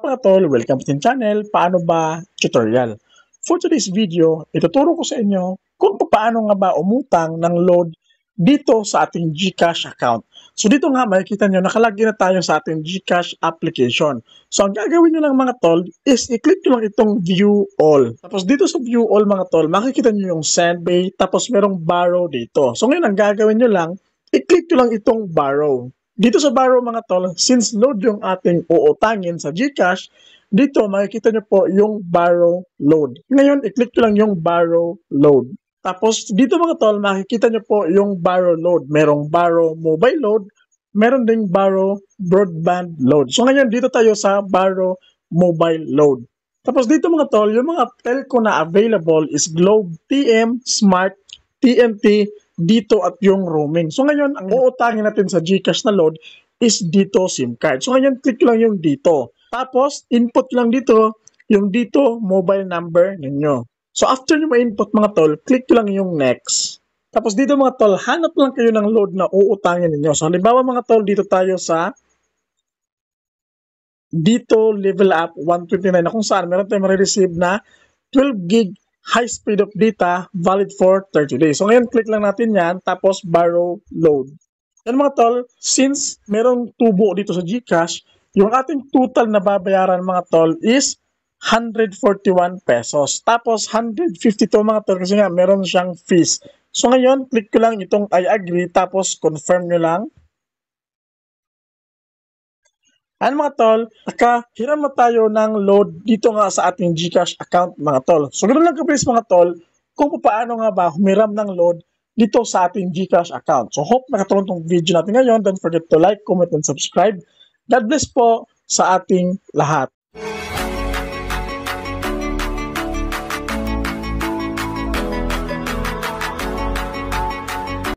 mga tol? Welcome to the channel, Paano Ba Tutorial. For today's video, ituturo ko sa inyo kung paano nga ba umutang ng load dito sa ating GCash account. So dito nga makikita nyo, nakalagay na tayo sa ating GCash application. So ang gagawin nyo lang mga tol is i-click nyo lang itong view all. Tapos dito sa view all mga tol, makikita nyo yung send pay, tapos merong borrow dito. So ngayon ang gagawin nyo lang, i-click nyo lang itong borrow. Dito sa borrow mga tol, since load yung ating uutangin sa GCash, dito makikita nyo po yung borrow load. Ngayon, i-click nyo lang yung borrow load. Tapos dito mga tol, makikita nyo po yung borrow load. Merong borrow mobile load, meron ding borrow broadband load. So ngayon, dito tayo sa borrow mobile load. Tapos dito mga tol, yung mga telco na available is Globe, TM, Smart, TNT, dito at yung roaming. So ngayon, ang uutangin natin sa GCash na load is dito SIM card. So ngayon, click lang yung dito. Tapos, input lang dito yung dito mobile number ninyo. So after nyo ma-input mga tol, click lang yung next. Tapos dito mga tol, hanap lang kayo ng load na uutangin ninyo. So halimbawa mga tol, dito tayo sa dito level up 129 na kung saan meron tayong ma-receive na 12 gig high speed of data valid for 30 days. So ngayon, click lang natin yan, tapos borrow load. Yan mga tol, since merong tubo dito sa GCash, yung ating total na babayaran mga tol is 141 pesos. Tapos 152 mga tol kasi nga meron siyang fees. So ngayon, click ko lang itong I agree, tapos confirm nyo lang. Ano mga tol, nakahiram na tayo ng load dito nga sa ating GCash account mga tol. So ganoon lang kapis mga tol kung paano nga ba humiram ng load dito sa ating GCash account. So hope nakatulong tong video natin ngayon. Don't forget to like, comment, and subscribe. God bless po sa ating lahat.